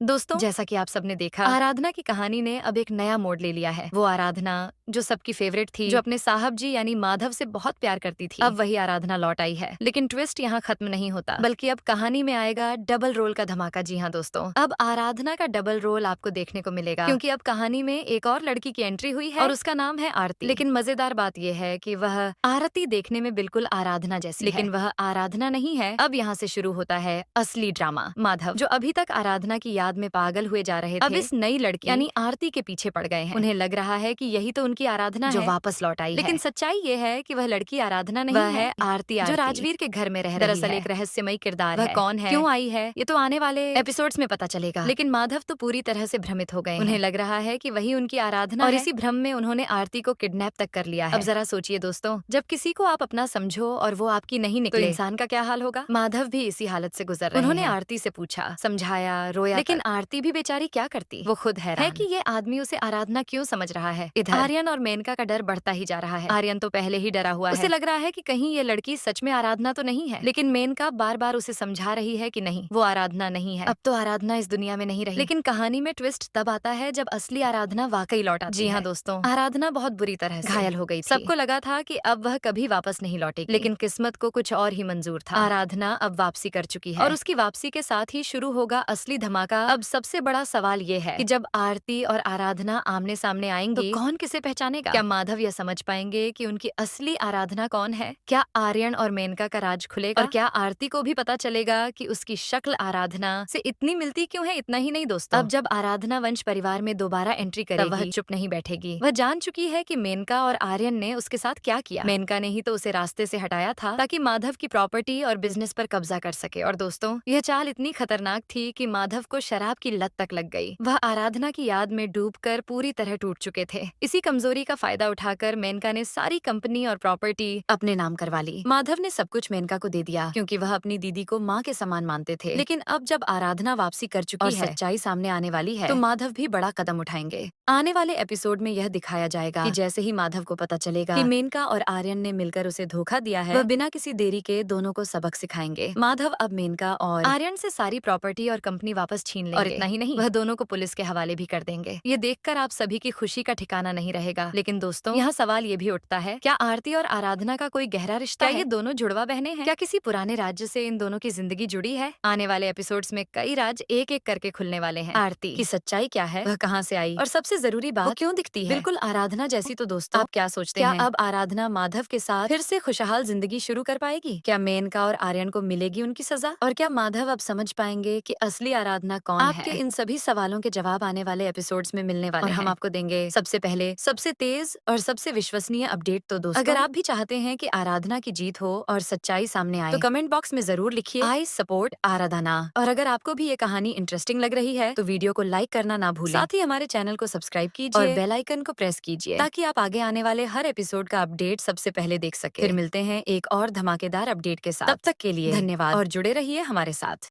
दोस्तों, जैसा कि आप सबने देखा, आराधना की कहानी ने अब एक नया मोड़ ले लिया है। वो आराधना जो सबकी फेवरेट थी, जो अपने साहब जी यानी माधव से बहुत प्यार करती थी, अब वही आराधना लौट आई है। लेकिन ट्विस्ट यहाँ खत्म नहीं होता, बल्कि अब कहानी में आएगा डबल रोल का धमाका। जी हाँ दोस्तों, अब आराधना का डबल रोल आपको देखने को मिलेगा, क्योंकि अब कहानी में एक और लड़की की एंट्री हुई है और उसका नाम है आरती। लेकिन मजेदार बात यह है कि वह आरती देखने में बिल्कुल आराधना जैसी है, लेकिन वह आराधना नहीं है। अब यहाँ से शुरू होता है असली ड्रामा। माधव जो अभी तक आराधना की याद में पागल हुए जा रहे थे, अब इस नई लड़की यानी आरती के पीछे पड़ गए हैं। उन्हें लग रहा है कि यही तो उनकी आराधना जो वापस लौट आई है। लेकिन सच्चाई ये है कि वह लड़की आराधना नहीं वह है आरती, जो राजवीर के घर में रह रही है। दरअसल एक रहस्यमयी किरदार है। कौन है, क्यों आई है, ये तो आने वाले एपिसोड्स में पता चलेगा। लेकिन माधव तो पूरी तरह से भ्रमित हो गए। उन्हें लग रहा है कि वही उनकी आराधना और इसी भ्रम में उन्होंने आरती को किडनैप तक कर लिया है। अब जरा सोचिए दोस्तों, जब किसी को आप अपना समझो और वो आपकी नहीं निकले, तो इंसान का क्या हाल होगा। माधव भी इसी हालत से गुजर रहे हैं। उन्होंने आरती से पूछा, समझाया, रोया, लेकिन आरती भी बेचारी क्या करती। वो खुद है कि ये आदमी उसे आराधना क्यों समझ रहा है। इधर आर्यन और मेनका का डर बढ़ता ही जा रहा है। आर्यन तो पहले ही डरा हुआ है। उसे लग रहा है कि कहीं ये लड़की सच में आराधना तो नहीं है। लेकिन मेनका बार बार उसे समझा रही है कि नहीं, वो आराधना नहीं है। अब तो आराधना इस दुनिया में नहीं रही। लेकिन कहानी में ट्विस्ट तब आता है जब असली आराधना वाकई लौट आती है। जी हाँ दोस्तों, आराधना बहुत बुरी तरह से घायल हो गई थी। सबको लगा था कि अब वह कभी वापस नहीं लौटेगी, लेकिन किस्मत को कुछ और ही मंजूर था। आराधना अब वापसी कर चुकी है और उसकी वापसी के साथ ही शुरू होगा असली धमाका। अब सबसे बड़ा सवाल ये है कि जब आरती और आराधना आमने सामने आएंगी, तो कौन किसे पहचानेगा। क्या माधव यह समझ पाएंगे कि उनकी असली आराधना कौन है। क्या आर्यन और मेनका का राज खुलेगा और क्या आरती को भी पता चलेगा कि उसकी शक्ल आराधना से इतनी मिलती क्यों है। इतना ही नहीं दोस्तों, अब जब आराधना वंश परिवार में दोबारा एंट्री करेगी, वह चुप नहीं बैठेगी। वह जान चुकी है कि मेनका और आर्यन ने उसके साथ क्या किया। मेनका ने ही तो उसे रास्ते से हटाया था ताकि माधव की प्रॉपर्टी और बिजनेस पर कब्जा कर सके। और दोस्तों, यह चाल इतनी खतरनाक थी कि माधव को शराब की लत तक लग गई। वह आराधना की याद में डूबकर पूरी तरह टूट चुके थे। इसी कमजोरी का फायदा उठाकर मेनका ने सारी कंपनी और प्रॉपर्टी अपने नाम करवा ली। माधव ने सब कुछ मेनका को दे दिया, क्योंकि वह अपनी दीदी को माँ के समान मानते थे। लेकिन अब जब आराधना वापसी कर चुकी है, सच्चाई सामने आने वाली है, तो माधव भी बड़ा कदम उठाएंगे। आने वाले एपिसोड में यह दिखाया जाएगा कि जैसे ही माधव को पता चलेगा कि मेनका और आर्यन ने मिलकर उसे धोखा दिया है, वह बिना किसी देरी के दोनों को सबक सिखाएंगे। माधव अब मेनका और आर्यन से सारी प्रॉपर्टी और कंपनी वापस छीन लेंगे। और इतना ही नहीं, वह दोनों को पुलिस के हवाले भी कर देंगे। ये देखकर आप सभी की खुशी का ठिकाना नहीं रहेगा। लेकिन दोस्तों, यहाँ सवाल ये भी उठता है, क्या आरती और आराधना का कोई गहरा रिश्ता है? ये दोनों जुड़वा बहनें हैं? क्या किसी पुराने राज्य से इन दोनों की जिंदगी जुड़ी है? आने वाले एपिसोड्स में कई राज एक एक करके खुलने वाले हैं। आरती की सच्चाई क्या है, वह कहाँ से आई, और सबसे जरूरी बात, वो क्यों दिखती है बिल्कुल आराधना जैसी। तो दोस्तों, आप क्या सोचते हैं? अब आराधना माधव के साथ फिर से खुशहाल जिंदगी शुरू कर पाएगी? क्या मेनका और आर्यन को मिलेगी उनकी सजा? और क्या माधव अब समझ पाएंगे कि असली आराधना कौन है? आपके इन सभी सवालों के जवाब आने वाले एपिसोड्स में मिलने वाले हैं। और हम आपको देंगे सबसे पहले, सबसे तेज और सबसे विश्वसनीय अपडेट। तो दोस्तों, अगर आप भी चाहते हैं कि आराधना की जीत हो और सच्चाई सामने आए, तो कमेंट बॉक्स में जरूर लिखिए, आई सपोर्ट आराधना। और अगर आपको भी ये कहानी इंटरेस्टिंग लग रही है, तो वीडियो को लाइक करना ना भूलें। साथ ही हमारे चैनल को सब्सक्राइब कीजिए और बेल आइकन को प्रेस कीजिए, ताकि आप आगे आने वाले हर एपिसोड का अपडेट सबसे पहले देख सके। फिर मिलते हैं एक और धमाकेदार अपडेट के साथ। तब तक के लिए धन्यवाद और जुड़े रहिए हमारे साथ।